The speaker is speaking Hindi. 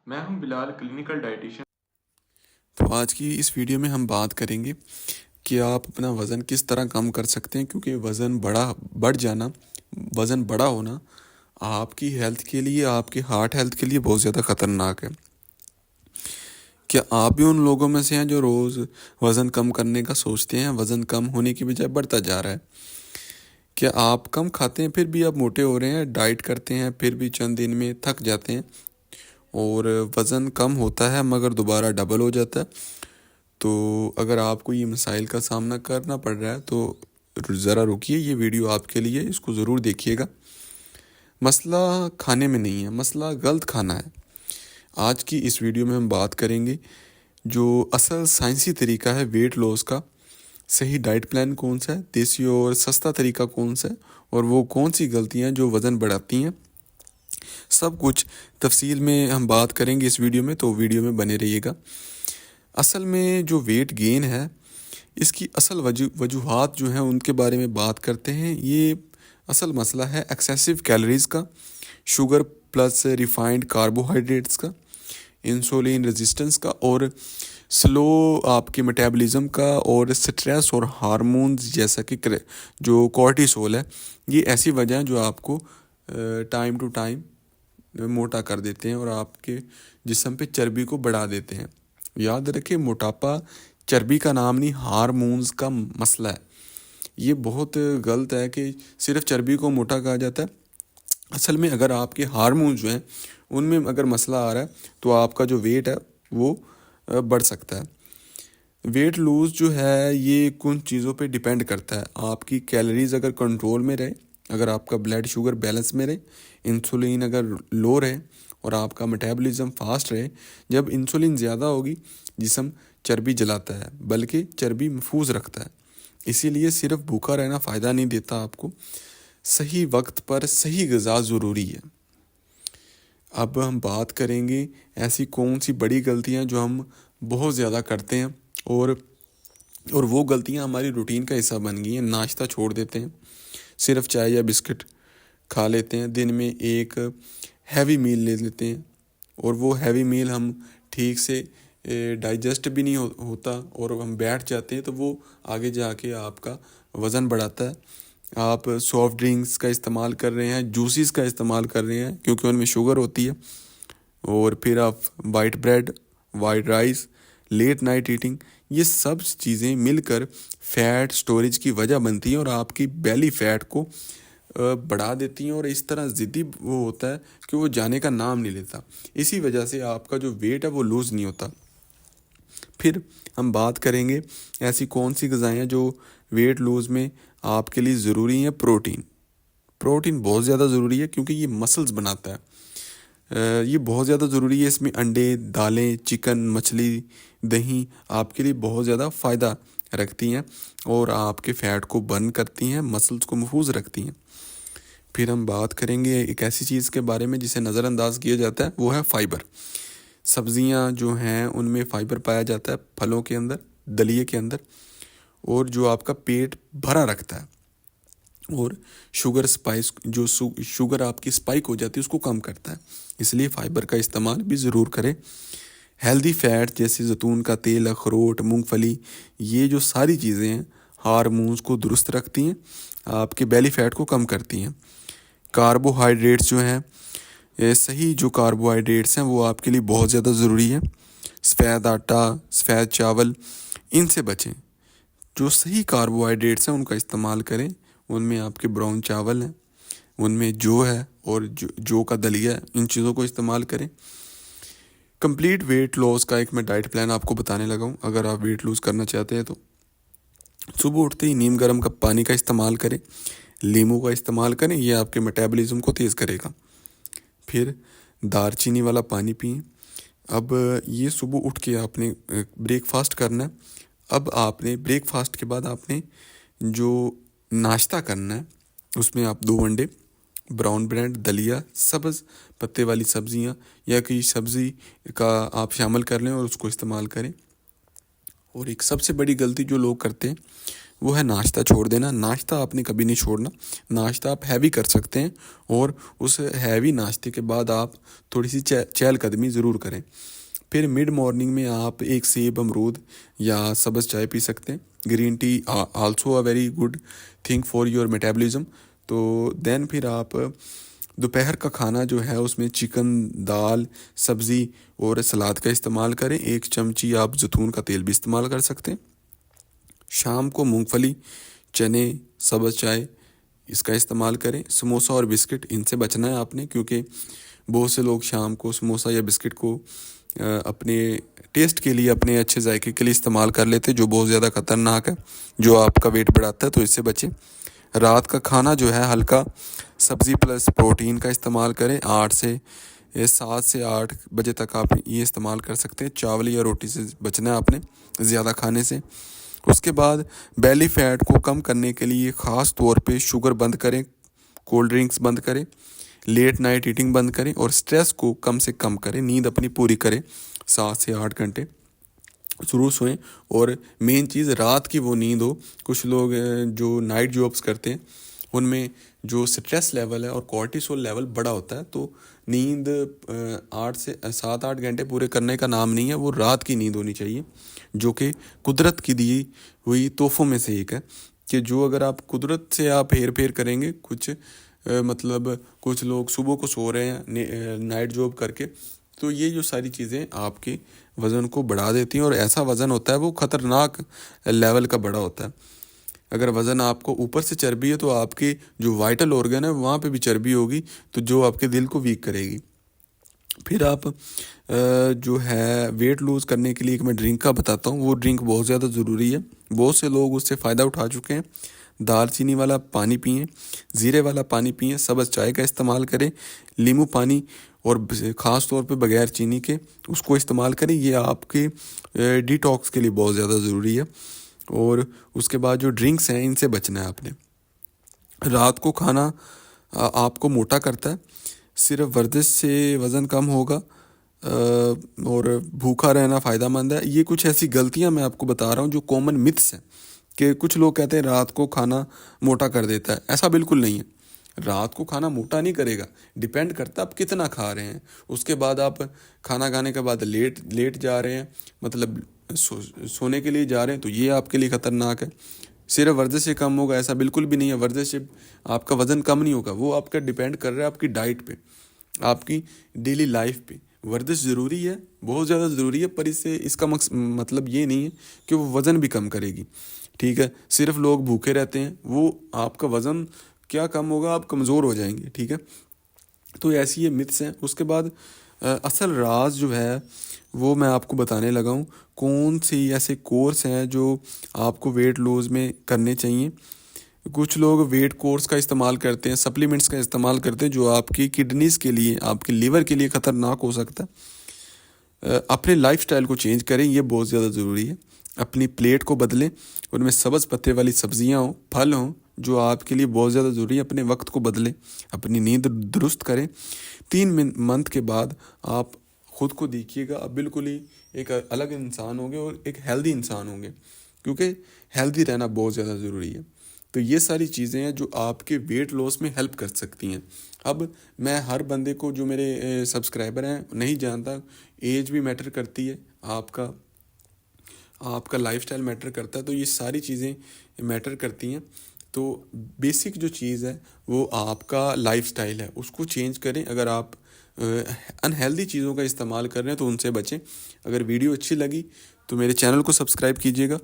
मैं हूं बिलाल, क्लिनिकल डाइटिशियन। तो आज की इस वीडियो में हम बात करेंगे कि आप अपना वज़न किस तरह कम कर सकते हैं, क्योंकि वज़न बड़ा होना आपकी हेल्थ के लिए, आपके हार्ट हेल्थ के लिए बहुत ज़्यादा ख़तरनाक है। क्या आप भी उन लोगों में से हैं जो रोज़ वज़न कम करने का सोचते हैं, वज़न कम होने की बजाय बढ़ता जा रहा है? क्या आप कम खाते हैं फिर भी आप मोटे हो रहे हैं, डाइट करते हैं फिर भी चंद दिन में थक जाते हैं और वज़न कम होता है मगर दोबारा डबल हो जाता है? तो अगर आपको ये मसाइल का सामना करना पड़ रहा है तो ज़रा रुकिए, ये वीडियो आपके लिए, इसको ज़रूर देखिएगा। मसला खाने में नहीं है, मसला गलत खाना है। आज की इस वीडियो में हम बात करेंगे जो असल साइंसी तरीका है वेट लॉस का। सही डाइट प्लान कौन सा है, देसी और सस्ता तरीका कौन सा है, और वो कौन सी गलतियां जो वज़न बढ़ाती हैं। सब कुछ तफसील में हम बात करेंगे इस वीडियो में, तो वीडियो में बने रहिएगा। असल में जो वेट गेन है, इसकी असल वजूहात जो हैं उनके बारे में बात करते हैं। ये असल मसला है एक्सेसिव कैलोरीज़ का, शुगर प्लस रिफाइंड कार्बोहाइड्रेट्स का, इंसुलिन रेजिस्टेंस का, और स्लो आपके मेटाबॉलिज्म का, और स्ट्रेस और हार्मोन्स जैसा कि जो कॉर्टिसोल है। ये ऐसी वजह हैं जो आपको टाइम टू टाइम मोटा कर देते हैं और आपके जिस्म पे चर्बी को बढ़ा देते हैं। याद रखें, मोटापा चर्बी का नाम नहीं, हार्मोन्स का मसला है। ये बहुत गलत है कि सिर्फ चर्बी को मोटा कहा जाता है। असल में अगर आपके हार्मोन्स जो हैं उनमें अगर मसला आ रहा है तो आपका जो वेट है वो बढ़ सकता है। वेट लूज़ जो है ये कुछ चीज़ों पे डिपेंड करता है। आपकी कैलोरीज अगर कंट्रोल में रहे, अगर आपका ब्लड शुगर बैलेंस में रहे, इंसुलिन अगर लो रहे और आपका मेटाबॉलिज्म फास्ट रहे। जब इंसुलिन ज़्यादा होगी जिस्म चर्बी जलाता है, बल्कि चर्बी महफूज रखता है। इसीलिए सिर्फ भूखा रहना फ़ायदा नहीं देता आपको, सही वक्त पर सही ग़िज़ा ज़रूरी है। अब हम बात करेंगे ऐसी कौन सी बड़ी गलतियां जो हम बहुत ज़्यादा करते हैं और वो गलतियां हमारी रूटीन का हिस्सा बन गई हैं। नाश्ता छोड़ देते हैं, सिर्फ चाय या बिस्किट खा लेते हैं, दिन में एक हैवी मील ले लेते हैं और वो हैवी मील हम ठीक से डाइजेस्ट भी नहीं होता और हम बैठ जाते हैं, तो वो आगे जाके आपका वज़न बढ़ाता है। आप सॉफ्ट ड्रिंक्स का इस्तेमाल कर रहे हैं, जूसेस का इस्तेमाल कर रहे हैं क्योंकि उनमें शुगर होती है, और फिर आप white bread, white rice, late night eating, ये सब चीज़ें मिलकर फैट स्टोरेज की वजह बनती हैं और आपकी बेली फैट को बढ़ा देती हैं। और इस तरह ज़िद्दी वो होता है कि वो जाने का नाम नहीं लेता। इसी वजह से आपका जो वेट है वो लूज़ नहीं होता। फिर हम बात करेंगे ऐसी कौन सी ग़िज़ाएँ हैं जो वेट लूज़ में आपके लिए ज़रूरी हैं। प्रोटीन बहुत ज़्यादा ज़रूरी है क्योंकि ये मसल्स बनाता है। ये बहुत ज़्यादा ज़रूरी है। इसमें अंडे, दालें, चिकन, मछली, दही आपके लिए बहुत ज़्यादा फ़ायदा रखती हैं और आपके फ़ैट को बर्न करती हैं, मसल्स को महफूज रखती हैं। फिर हम बात करेंगे एक ऐसी चीज़ के बारे में जिसे नज़रअंदाज किया जाता है, वो है फ़ाइबर। सब्जियां जो हैं उनमें फ़ाइबर पाया जाता है, फलों के अंदर, दलिए के अंदर, और जो आपका पेट भरा रखता है और शुगर आपकी स्पाइक हो जाती है उसको कम करता है। इसलिए फ़ाइबर का इस्तेमाल भी ज़रूर करें। हेल्दी फैट जैसे जैतून का तेल, अखरोट, मूंगफली, ये जो सारी चीज़ें हैं हार्मोन्स को दुरुस्त रखती हैं, आपके बेली फैट को कम करती हैं। कार्बोहाइड्रेट्स जो हैं, ये सही जो कार्बोहाइड्रेट्स हैं वो आपके लिए बहुत ज़्यादा ज़रूरी है। सफ़ेद आटा, सफ़ेद चावल, इनसे बचें। जो सही कार्बोहाइड्रेट्स हैं उनका इस्तेमाल करें। उनमें आपके ब्राउन चावल हैं, उनमें जौ है और जौ का दलिया है, इन चीज़ों को इस्तेमाल करें। कंप्लीट वेट लॉस का एक मैं डाइट प्लान आपको बताने लगा हूँ। अगर आप वेट लूज़ करना चाहते हैं तो सुबह उठते ही नीम गर्म कप पानी का इस्तेमाल करें, नींबू का इस्तेमाल करें, ये आपके मेटाबॉलिज्म को तेज़ करेगा। फिर दालचीनी वाला पानी पिएं। अब ये सुबह उठ के आपने ब्रेकफास्ट करना है। अब आपने ब्रेकफास्ट के बाद आपने जो नाश्ता करना है उसमें आप 2 अंडे, ब्राउन ब्रेड, दलिया, सब्ज़ पत्ते वाली सब्जियां या कोई सब्ज़ी का आप शामिल कर लें और उसको इस्तेमाल करें। और एक सबसे बड़ी गलती जो लोग करते हैं वो है नाश्ता छोड़ देना। नाश्ता आपने कभी नहीं छोड़ना। नाश्ता आप हैवी कर सकते हैं और उस हैवी नाश्ते के बाद आप थोड़ी सी चहलकदमी ज़रूर करें। फिर मिड मॉर्निंग में आप एक सेब, अमरूद या सब्ज़ चाय पी सकते हैं। Green tea also a very good thing for your metabolism. तो देन फिर आप दोपहर का खाना जो है उसमें चिकन, दाल, सब्ज़ी और सलाद का इस्तेमाल करें। 1 चमची आप जैतून का तेल भी इस्तेमाल कर सकते हैं। शाम को मूंगफली, चने, सब्ज़ चाय इसका इस्तेमाल करें। समोसा और बिस्किट इनसे बचना है आपने, क्योंकि बहुत से लोग शाम को समोसा या बिस्किट को अपने टेस्ट के लिए, अपने अच्छे जायके के लिए इस्तेमाल कर लेते हैं, जो बहुत ज़्यादा ख़तरनाक है, जो आपका वेट बढ़ाता है। तो इससे बचें। रात का खाना जो है हल्का सब्ज़ी प्लस प्रोटीन का इस्तेमाल करें। 7 से 8 बजे तक आप ये इस्तेमाल कर सकते हैं। चावल या रोटी से बचना है आपने, ज़्यादा खाने से। उसके बाद बेली फैट को कम करने के लिए ख़ास तौर पे शुगर बंद करें, कोल्ड ड्रिंक्स बंद करें, लेट नाइट ईटिंग बंद करें और स्ट्रेस को कम से कम करें। नींद अपनी पूरी करें, 7 से 8 घंटे ज़रूर सोएं। और मेन चीज़ रात की वो नींद हो। कुछ लोग जो नाइट जॉब्स करते हैं उनमें जो स्ट्रेस लेवल है और कॉर्टिसोल लेवल बड़ा होता है, तो नींद 7 8 घंटे पूरे करने का नाम नहीं है। वो रात की नींद होनी चाहिए, जो कि कुदरत की दी हुई तोहफ़ों में से एक है। कि जो अगर आप कुदरत से आप हेर फेर करेंगे, मतलब कुछ लोग सुबह को सो रहे हैं नाइट जॉब करके, तो ये जो सारी चीज़ें आपके वज़न को बढ़ा देती हैं। और ऐसा वज़न होता है वो ख़तरनाक लेवल का बड़ा होता है। अगर वज़न आपको ऊपर से चर्बी है तो आपके जो वाइटल ऑर्गन है वहाँ पे भी चर्बी होगी, तो जो आपके दिल को वीक करेगी। फिर आप जो है वेट लूज़ करने के लिए एक मैं ड्रिंक का बताता हूँ। वो ड्रिंक बहुत ज़्यादा ज़रूरी है, बहुत से लोग उससे फ़ायदा उठा चुके हैं। दालचीनी वाला पानी पिएं, ज़ीरे वाला पानी पिएं, सब्ज़ चाय का इस्तेमाल करें, नींबू पानी और ख़ास तौर पे बगैर चीनी के उसको इस्तेमाल करें। ये आपके डिटॉक्स के लिए बहुत ज़्यादा ज़रूरी है। और उसके बाद जो ड्रिंक्स हैं इनसे बचना है आपने। रात को खाना आपको मोटा करता है। सिर्फ वर्जिश से वज़न कम होगा और भूखा रहना फ़ायदेमंद है। ये कुछ ऐसी गलतियां मैं आपको बता रहा हूँ जो कॉमन मिथ्स हैं, कि कुछ लोग कहते हैं रात को खाना मोटा कर देता है। ऐसा बिल्कुल नहीं है। रात को खाना मोटा नहीं करेगा, डिपेंड करता है आप कितना खा रहे हैं। उसके बाद आप खाना खाने के बाद लेट जा रहे हैं, मतलब सोने के लिए जा रहे हैं, तो ये आपके लिए ख़तरनाक है। सिर्फ वर्जिश से कम होगा ऐसा बिल्कुल भी नहीं है। वर्जिश से आपका वज़न कम नहीं होगा, वो आपका डिपेंड कर रहा है आपकी डाइट पे, आपकी डेली लाइफ पे। वर्जिश ज़रूरी है, बहुत ज़्यादा ज़रूरी है, पर इससे इसका मतलब ये नहीं है कि वो वज़न भी कम करेगी। ठीक है, सिर्फ लोग भूखे रहते हैं, वो आपका वज़न क्या कम होगा, आप कमज़ोर हो जाएंगे। ठीक है, तो ऐसी ये मिथ्स हैं। उसके बाद असल राज जो है वो मैं आपको बताने लगा हूँ। कौन से ऐसे कोर्स हैं जो आपको वेट लूज़ में करने चाहिए। कुछ लोग वेट कोर्स का इस्तेमाल करते हैं, सप्लीमेंट्स का इस्तेमाल करते हैं, जो आपकी किडनीज़ के लिए, आपके लीवर के लिए ख़तरनाक हो सकता है। अपने लाइफस्टाइल को चेंज करें, ये बहुत ज़्यादा ज़रूरी है। अपनी प्लेट को बदलें, उनमें सब्ज़ पत्ते वाली सब्जियां हों, फल हों, जो आपके लिए बहुत ज़्यादा ज़रूरी है। अपने वक्त को बदलें, अपनी नींद दुरुस्त करें। 3 मंथ के बाद आप ख़ुद को देखिएगा, आप बिल्कुल ही एक अलग इंसान होंगे और एक हेल्दी इंसान होंगे, क्योंकि हेल्दी रहना बहुत ज़्यादा ज़रूरी है। तो ये सारी चीज़ें हैं जो आपके वेट लॉस में हेल्प कर सकती हैं। अब मैं हर बंदे को, जो मेरे सब्सक्राइबर हैं, नहीं जानता। एज भी मैटर करती है, आपका लाइफस्टाइल मैटर करता है, तो ये सारी चीज़ें मैटर करती हैं। तो बेसिक जो चीज़ है वो आपका लाइफस्टाइल है, उसको चेंज करें। अगर आप अनहेल्दी चीज़ों का इस्तेमाल कर रहे हैं तो उनसे बचें। अगर वीडियो अच्छी लगी तो मेरे चैनल को सब्सक्राइब कीजिएगा।